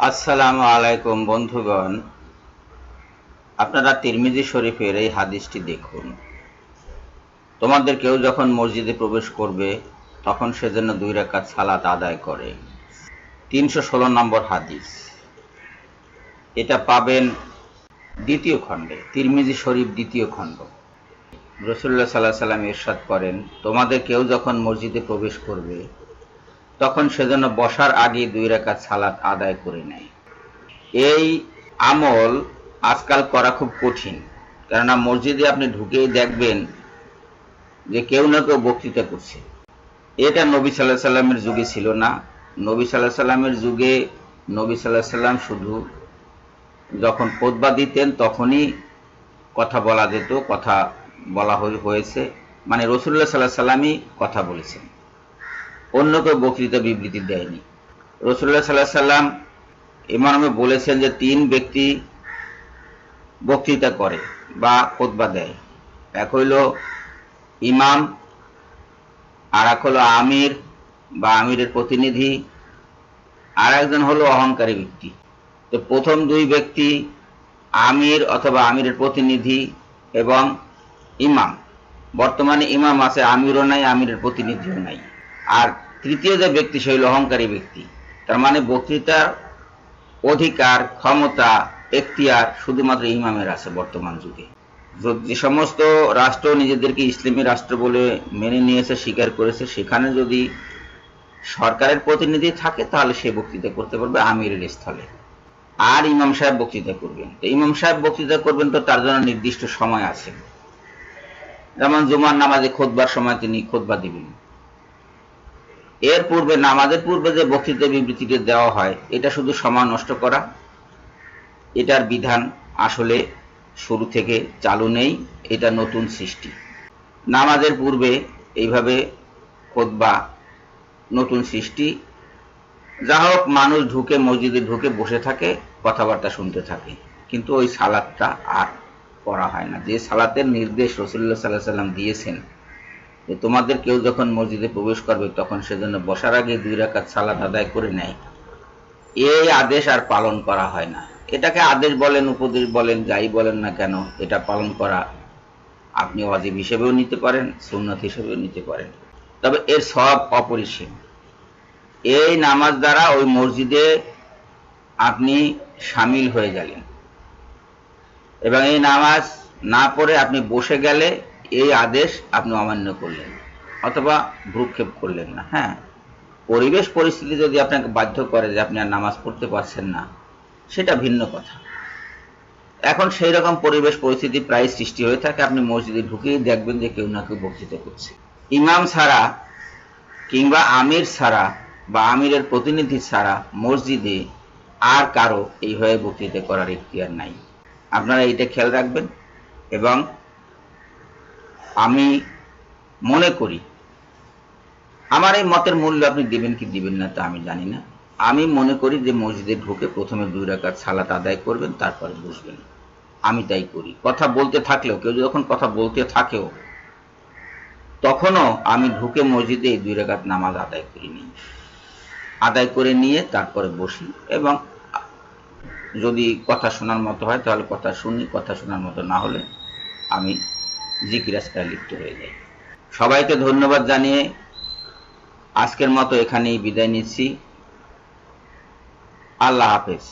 আসসালামু আলাইকুম বন্ধুগণ, আপনারা তিরমিজি শরীফের এই হাদিসটি দেখুন। তোমাদের কেউ যখন মসজিদে প্রবেশ করবে তখন সে যেন 2 রাকাত সালাত আদায় করে। 316 নম্বর হাদিস। এটা পাবেন দ্বিতীয় খণ্ডে, তিরমিজি শরীফ দ্বিতীয় খণ্ড। রাসূলুল্লাহ সাল্লাল্লাহু আলাইহি ওয়াসাল্লাম ইরশাদ করেন, তোমাদের কেউ যখন মসজিদে প্রবেশ করবে তখন সে যেন বসার আগে 2 রাকাত সালাত আদায় করে নেয়। এই আমল আজকাল করা খুব কঠিন, কেননা মসজিদে আপনি ঢুকেই দেখবেন যে কেউ না কেউ বক্তৃতা করছে। এটা নবী সাল্লাল্লাহু আলাইহি সাল্লামের যুগে ছিল না। নবী সাল্লাল্লাহু আলাইহি সাল্লামের যুগে নবী সাল্লাল্লাহু আলাইহি সাল্লাম শুধু যখন খুতবা দিতেন তখনই কথা বলা যেত, কথা বলা হয়েছে, মানে রাসূলুল্লাহ সাল্লাল্লাহু আলাইহি সাল্লামই কথা বলেছেন, অন্য কেউ বক্তৃতা বিবৃতি দেয়নি। রাসূলুল্লাহ সাল্লাল্লাহু আলাইহি সাল্লাম ইমামে বলেছেন যে 3 ব্যক্তি বক্তৃতা করে বা খুতবা দেয়। এক হইল ইমাম, আর এক হলো আমির বা আমিরের প্রতিনিধি, আর একজন হলো অহংকারী ব্যক্তি। তো প্রথম 2 ব্যক্তি আমির অথবা আমিরের প্রতিনিধি এবং ইমাম। বর্তমানে ইমাম আছে, আমিরও নাই, আমিরের প্রতিনিধিও নাই। আর তৃতীয় যে ব্যক্তি সে হইল অহংকারী ব্যক্তি। তার মানে বক্তৃতার অধিকার, ক্ষমতা, এখতিয়ার শুধুমাত্র ইমামের আছে বর্তমান যুগে। যে সমস্ত রাষ্ট্র নিজেদেরকে ইসলামী রাষ্ট্র বলে মেনে নিয়েছে, স্বীকার করেছে, সেখানে যদি সরকারের প্রতিনিধি থাকে তাহলে সে বক্তৃতা করতে পারবে আমিরের স্থলে, আর ইমাম সাহেব বক্তৃতা করবেন। তো ইমাম সাহেব বক্তৃতা করবেন, তো তার জন্য নির্দিষ্ট সময় আছে। যেমন জুমার নামাজে খুতবার সময় তিনি খুতবা দিবেন। এর পূর্বে, নামাজের পূর্বে যে বক্তৃতা বিবৃতিটি দেওয়া হয়, এটা শুধু সময় নষ্ট করা। এটার বিধান আসলে শুরু থেকে চালু নেই, এটা নতুন সৃষ্টি। নামাজের পূর্বে এইভাবে খুতবা নতুন সৃষ্টি। যা হোক, মানুষ ঢুকে, মসজিদে ঢুকে বসে থাকে, কথাবার্তা শুনতে থাকে, কিন্তু ওই সালাতটা আর করা হয় না। যে সালাতের নির্দেশ রাসূলুল্লাহ সাল্লাল্লাহু আলাইহি ওয়াসাল্লাম দিয়েছেন যে তোমাদের কেউ যখন মসজিদে প্রবেশ করবে তখন সেজন্য বসার আগে 2 রাকাত সালাত আদায় করে নেয়, এই আদেশ আর পালন করা হয় না। এটাকে আদেশ বলেন, উপদেশ বলেন, যাই বলেন না কেন, এটা পালন করা আপনি ওয়াজিব হিসেবেও নিতে পারেন, সুন্নাত হিসেবেও নিতে পারেন, তবে এর সওয়াব অপরিসীম। এই নামাজ দ্বারা ওই মসজিদে আপনি শামিল হয়ে গেলেন, এবং এই নামাজ না পড়ে আপনি বসে গেলে এই আদেশ আপনি অমান্য করলেন অথবা ভ্রুক্ষেপ করলেন না। হ্যাঁ, পরিবেশ পরিস্থিতি যদি আপনাকে বাধ্য করে যে আপনি আর নামাজ পড়তে পারছেন না, সেটা ভিন্ন কথা। এখন সেই রকম পরিবেশ পরিস্থিতি প্রায় সৃষ্টি হয়ে থাকে, আপনি মসজিদে ঢুকেই দেখবেন যে কেউ না কেউ বক্তৃতা করছে। ইমাম ছাড়া কিংবা আমির ছাড়া বা আমিরের প্রতিনিধি ছাড়া মসজিদে আর কারো এইভাবে বক্তৃতা করার ইখতিয়ার নাই। আপনারা এটা খেয়াল রাখবেন। এবং আমি মনে করি, আমার এই মতের মূল্য আপনি দিবেন কি দিবেন না তা আমি জানি না, আমি মনে করি যে মসজিদে ঢুকে প্রথমে 2 রাকাত সালাত আদায় করবেন, তারপরে বসবেন। আমি তাই করি। কথা বলতে থাকলেও, কেউ যখন কথা বলতে থাকেও, তখনও আমি ঢুকে মসজিদে এই 2 রাকাত নামাজ আদায় করিনি, আদায় করে নিয়ে তারপরে বসি, এবং যদি কথা শোনার মতো হয় তাহলে কথা শুনি, কথা শোনার মতো না হলে আমি জিকির আজকারে লিপ্ত হয়ে যাই। সবাইকে ধন্যবাদ জানিয়ে আজকের মতো এখানেই বিদায় নিচ্ছি। আল্লাহ হাফেজ।